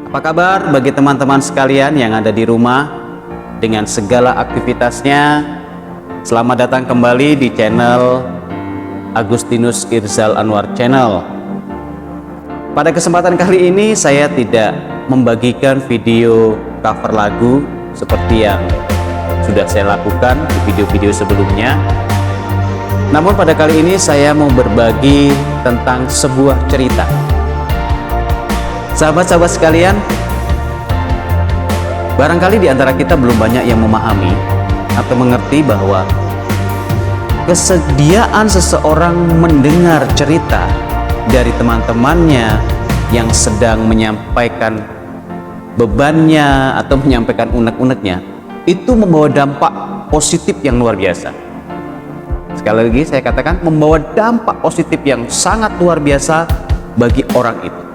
Apa kabar bagi teman-teman sekalian yang ada di rumah dengan segala aktivitasnya? Selamat datang kembali di channel Agustinus Irzal Anwar Channel. Pada kesempatan kali ini saya tidak membagikan video cover lagu seperti yang sudah saya lakukan di video-video sebelumnya. Namun pada kali ini saya mau berbagi tentang sebuah cerita. Sahabat-sahabat sekalian, barangkali di antara kita belum banyak yang memahami atau mengerti bahwa kesediaan seseorang mendengar cerita dari teman-temannya yang sedang menyampaikan bebannya atau menyampaikan unek-uneknya, itu membawa dampak positif yang luar biasa. Sekali lagi saya katakan, membawa dampak positif yang sangat luar biasa bagi orang itu.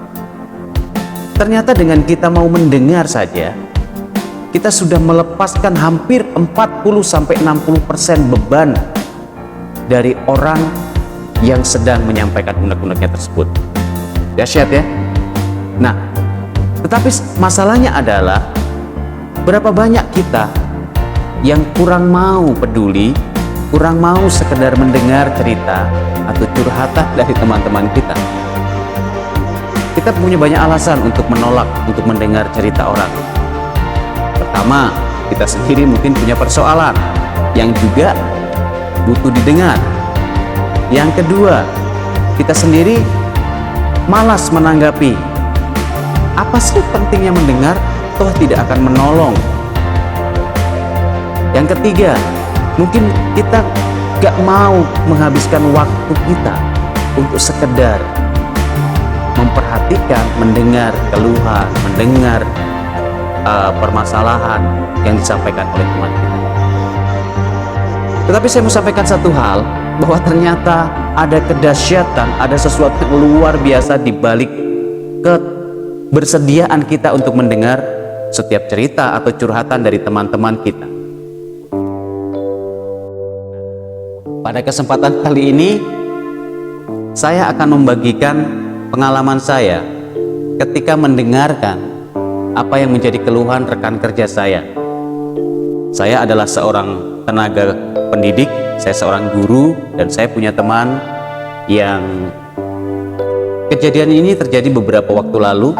Ternyata dengan kita mau mendengar saja, kita sudah melepaskan hampir 40-60% beban dari orang yang sedang menyampaikan unek-uneknya tersebut. Dahsyat ya. Nah, tetapi masalahnya adalah berapa banyak kita yang kurang mau peduli, kurang mau sekedar mendengar cerita atau curhatan dari teman-teman kita. Kita punya banyak alasan untuk menolak, untuk mendengar cerita orang. Pertama, kita sendiri mungkin punya persoalan yang juga butuh didengar. Yang kedua, kita sendiri malas menanggapi. Apa sih pentingnya mendengar, toh tidak akan menolong. Yang ketiga, mungkin kita gak mau menghabiskan waktu kita untuk sekedar memperhatikan, mendengar keluhan, mendengar permasalahan yang disampaikan oleh teman kita. Tetapi saya mau sampaikan satu hal, bahwa ternyata ada kedahsyatan, ada sesuatu yang luar biasa di balik kebersediaan kita untuk mendengar setiap cerita atau curhatan dari teman-teman kita. Pada kesempatan kali ini, saya akan membagikan pengalaman saya ketika mendengarkan apa yang menjadi keluhan rekan kerja saya. Saya adalah seorang tenaga pendidik, saya seorang guru, dan saya punya teman yang kejadian ini terjadi beberapa waktu lalu.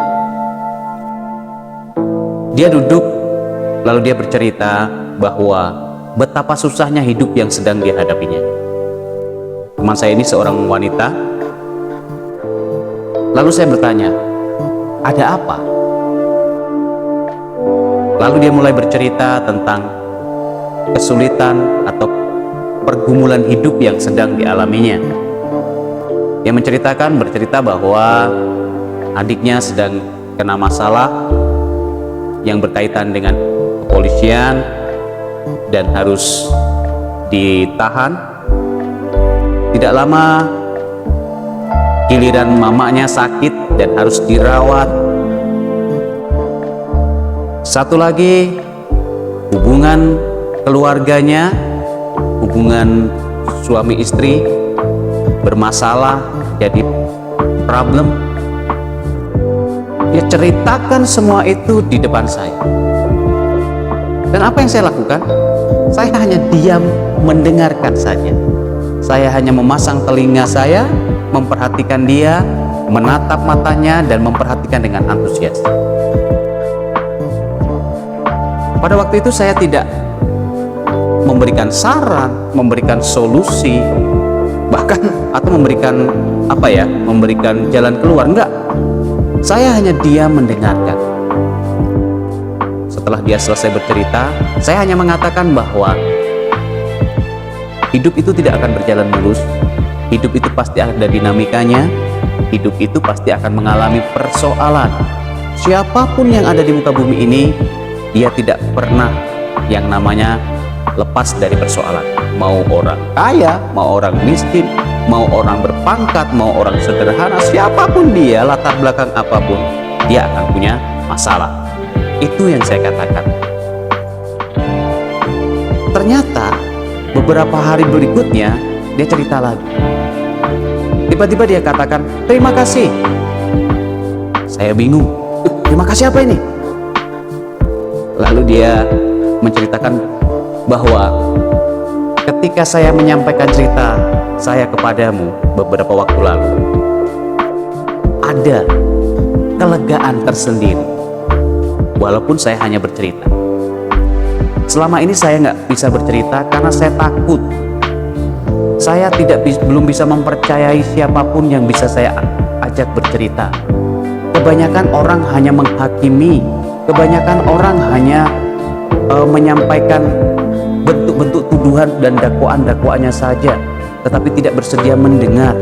Dia duduk, lalu dia bercerita bahwa betapa susahnya hidup yang sedang dia hadapinya. Teman saya ini seorang wanita. Lalu saya bertanya, ada apa? Lalu dia mulai bercerita tentang kesulitan atau pergumulan hidup yang sedang dialaminya. Dia bercerita bahwa adiknya sedang kena masalah yang berkaitan dengan kepolisian dan harus ditahan. Tidak lama giliran mamanya sakit dan harus dirawat. Satu lagi, hubungan keluarganya, hubungan suami istri bermasalah, jadi problem. Dia ceritakan semua itu di depan saya. Dan apa yang saya lakukan? Saya hanya diam mendengarkan saja. Saya hanya memasang telinga saya, memperhatikan dia, menatap matanya, dan memperhatikan dengan antusias. Pada waktu itu saya tidak memberikan saran, memberikan solusi, bahkan atau memberikan memberikan jalan keluar, enggak. Saya hanya diam mendengarkan. Setelah dia selesai bercerita, saya hanya mengatakan bahwa hidup itu tidak akan berjalan mulus. Hidup itu pasti ada dinamikanya. Hidup itu pasti akan mengalami persoalan. Siapapun yang ada di muka bumi ini, dia tidak pernah yang namanya lepas dari persoalan. Mau orang kaya, mau orang miskin, mau orang berpangkat, mau orang sederhana, siapapun dia, latar belakang apapun, dia akan punya masalah. Itu yang saya katakan. Ternyata beberapa hari berikutnya dia cerita lagi. Tiba-tiba dia katakan, terima kasih. Saya bingung. terima kasih apa ini? Lalu dia menceritakan bahwa ketika saya menyampaikan cerita saya kepadamu beberapa waktu lalu, ada kelegaan tersendiri walaupun saya hanya bercerita. Selama ini saya nggak bisa bercerita karena saya takut. Saya belum bisa mempercayai siapapun yang bisa saya ajak bercerita. Kebanyakan orang hanya menghakimi, kebanyakan orang hanya menyampaikan bentuk-bentuk tuduhan dan dakwaan-dakwaannya saja, tetapi tidak bersedia mendengar.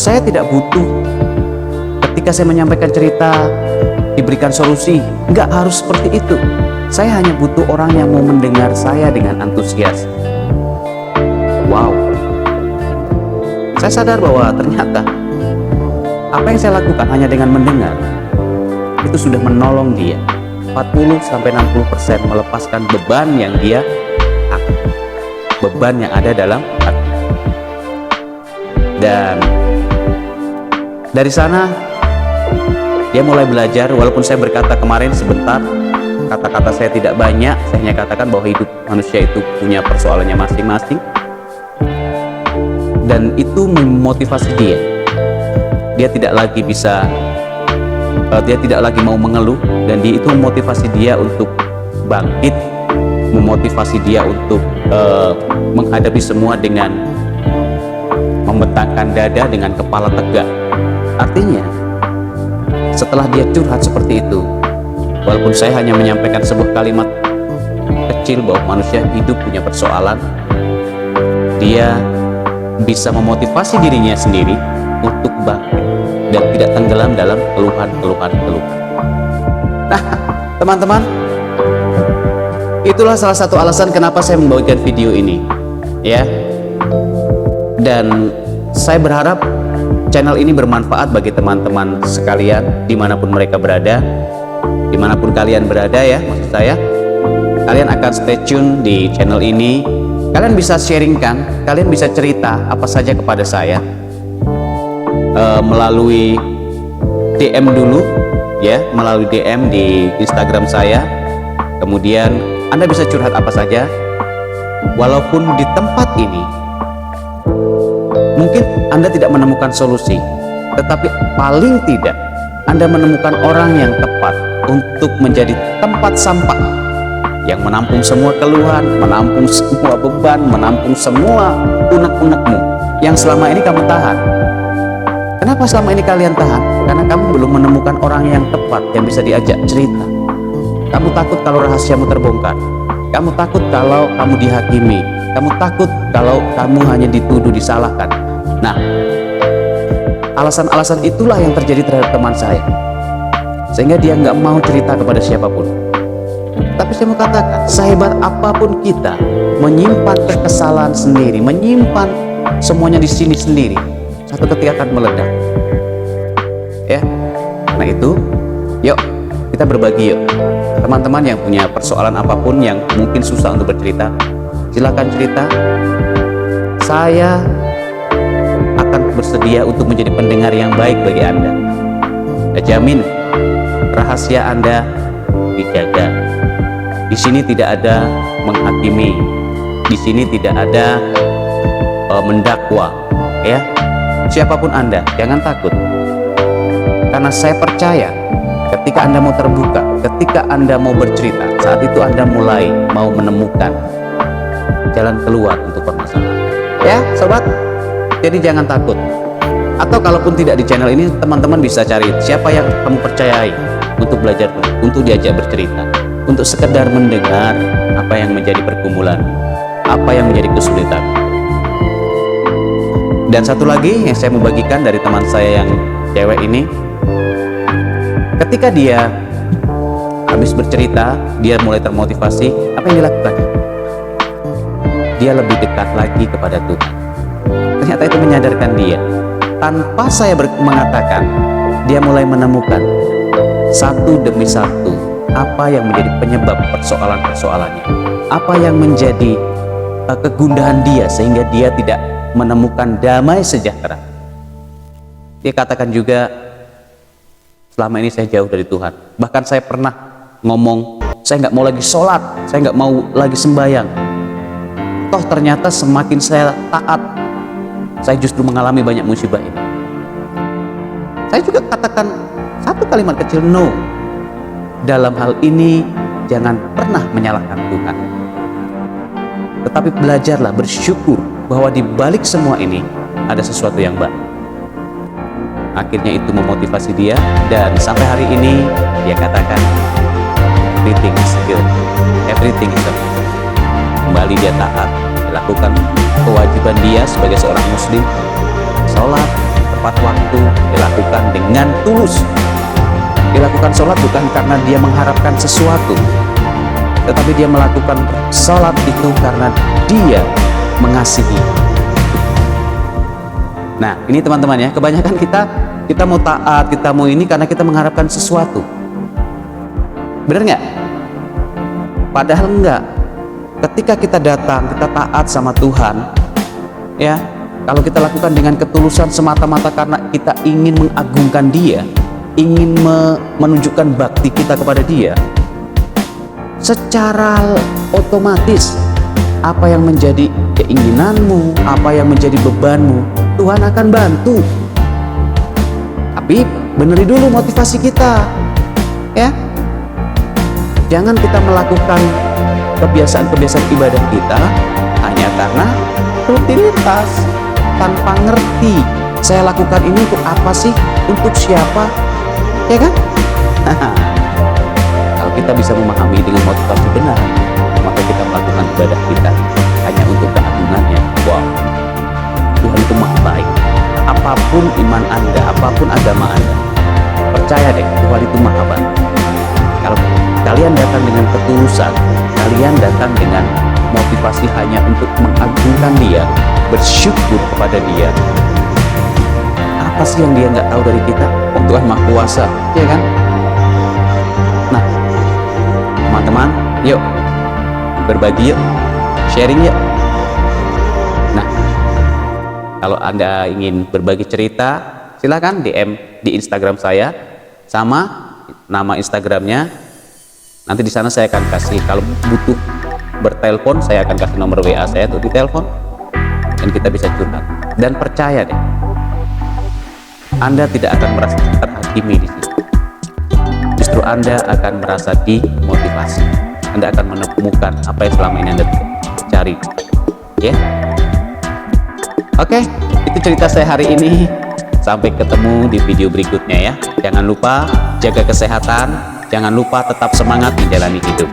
Saya tidak butuh ketika saya menyampaikan cerita diberikan solusi, nggak harus seperti itu. Saya hanya butuh orang yang mau mendengar saya dengan antusias. Wow, saya sadar bahwa ternyata apa yang saya lakukan hanya dengan mendengar itu sudah menolong dia 40-60% melepaskan beban yang dia angkat, beban yang ada dalam hati. Dan dari sana dia mulai belajar. Walaupun saya berkata kemarin sebentar, kata-kata saya tidak banyak, saya hanya katakan bahwa hidup manusia itu punya persoalannya masing-masing, dan itu memotivasi dia. Dia tidak lagi mau mengeluh, dan itu memotivasi dia untuk bangkit, memotivasi dia untuk menghadapi semua dengan membentangkan dada dengan kepala tegak. Artinya setelah dia curhat seperti itu, walaupun saya hanya menyampaikan sebuah kalimat kecil bahwa manusia hidup punya persoalan, dia bisa memotivasi dirinya sendiri untuk bangkit dan tidak tenggelam dalam keluhan. Nah, teman-teman, itulah salah satu alasan kenapa saya membagikan video ini, ya. Dan saya berharap channel ini bermanfaat bagi teman-teman sekalian dimanapun mereka berada, dimanapun kalian berada, ya, maksud saya. Kalian akan stay tune di channel ini. Kalian bisa sharingkan, kalian bisa cerita apa saja kepada saya melalui DM dulu, ya, melalui DM di Instagram saya. Kemudian Anda bisa curhat apa saja. Walaupun di tempat ini mungkin Anda tidak menemukan solusi, tetapi paling tidak Anda menemukan orang yang tepat untuk menjadi tempat sampah yang menampung semua keluhan, menampung semua beban, menampung semua unek-unekmu yang selama ini kamu tahan. Kenapa selama ini kalian tahan? Karena kamu belum menemukan orang yang tepat yang bisa diajak cerita. Kamu takut kalau rahasiamu terbongkar. Kamu takut kalau kamu dihakimi. Kamu takut kalau kamu hanya dituduh, disalahkan. Nah, alasan-alasan itulah yang terjadi terhadap teman saya, sehingga dia nggak mau cerita kepada siapapun. Tapi saya mau katakan, sehebat apapun kita menyimpan kekesalan sendiri, menyimpan semuanya di sini sendiri, satu ketika akan meledak, ya. Nah itu, yuk kita berbagi yuk. Teman-teman yang punya persoalan apapun yang mungkin susah untuk bercerita, silakan cerita. Saya akan bersedia untuk menjadi pendengar yang baik bagi Anda. Saya jamin rahasia Anda dijaga. Di sini tidak ada menghakimi, di sini tidak ada mendakwa, ya. Siapapun Anda, jangan takut. Karena saya percaya ketika Anda mau terbuka, ketika Anda mau bercerita, saat itu Anda mulai mau menemukan jalan keluar untuk permasalahan. Ya, sobat. Jadi jangan takut. Atau kalaupun tidak di channel ini, teman-teman bisa cari siapa yang kamu percayai untuk belajar, untuk diajak bercerita, untuk sekedar mendengar apa yang menjadi pergumulan, apa yang menjadi kesulitan. Dan satu lagi yang saya mau bagikan dari teman saya yang cewek ini, ketika dia habis bercerita, dia mulai termotivasi. Apa yang dilakukan? Dia lebih dekat lagi kepada Tuhan. Ternyata itu menyadarkan dia. Tanpa saya mengatakan, dia mulai menemukan satu demi satu apa yang menjadi penyebab persoalan-persoalannya, apa yang menjadi kegundahan dia sehingga dia tidak menemukan damai sejahtera. Dia katakan juga, selama ini saya jauh dari Tuhan. Bahkan saya pernah ngomong, saya nggak mau lagi sholat, saya nggak mau lagi sembahyang. Toh ternyata semakin saya taat, saya justru mengalami banyak musibah ini. Saya juga katakan satu kalimat kecil, no. Dalam hal ini jangan pernah menyalahkan Tuhan. Tetapi belajarlah bersyukur bahwa di balik semua ini ada sesuatu yang baik. Akhirnya itu memotivasi dia, dan sampai hari ini dia katakan everything is good, everything is okay. Kembali dia taat, dilakukan kewajiban dia sebagai seorang muslim, sholat tepat waktu, dilakukan dengan tulus. Dilakukan sholat bukan karena dia mengharapkan sesuatu, tetapi dia melakukan sholat itu karena dia mengasihi. Nah, ini teman-teman ya, kebanyakan kita mau taat, kita mau ini karena kita mengharapkan sesuatu. Benar nggak? Padahal enggak. Ketika kita datang, kita taat sama Tuhan, ya, kalau kita lakukan dengan ketulusan semata-mata karena kita ingin mengagungkan Dia, ingin menunjukkan bakti kita kepada Dia, secara otomatis apa yang menjadi keinginanmu, apa yang menjadi bebanmu, Tuhan akan bantu. Tapi beneri dulu motivasi kita, ya. Jangan kita melakukan kebiasaan-kebiasaan ibadah kita hanya karena rutinitas, tanpa ngerti saya lakukan ini untuk apa sih, untuk siapa, ya kan? Kalau kita bisa memahami dengan motivasi benar, maka kita melakukan ibadah kita hanya untuk keagungannya. Wow, Tuhan itu maha baik. Apapun iman Anda, apapun agama Anda, percaya deh, Tuhan itu maha baik. Kalau kalian datang dengan ketulusan, kalian datang dengan motivasi hanya untuk mengagungkan Dia, bersyukur kepada Dia, apa sih yang Dia nggak tahu dari kita? Oh, Tuhan maha kuasa, ya kan? Nah, teman-teman, yuk berbagi, yuk sharing, yuk. Nah, kalau Anda ingin berbagi cerita, silakan DM di Instagram saya, sama nama Instagramnya. Nanti di sana saya akan kasih, kalau butuh bertelepon, saya akan kasih nomor WA saya untuk ditelepon, dan kita bisa curhat. Dan percaya deh, Anda tidak akan merasa terhakimi di sini. Justru Anda akan merasa dimotivasi. Anda akan menemukan apa yang selama ini Anda cari. Ya, oke, itu cerita saya hari ini. Sampai ketemu di video berikutnya ya. Jangan lupa jaga kesehatan, jangan lupa tetap semangat menjalani hidup.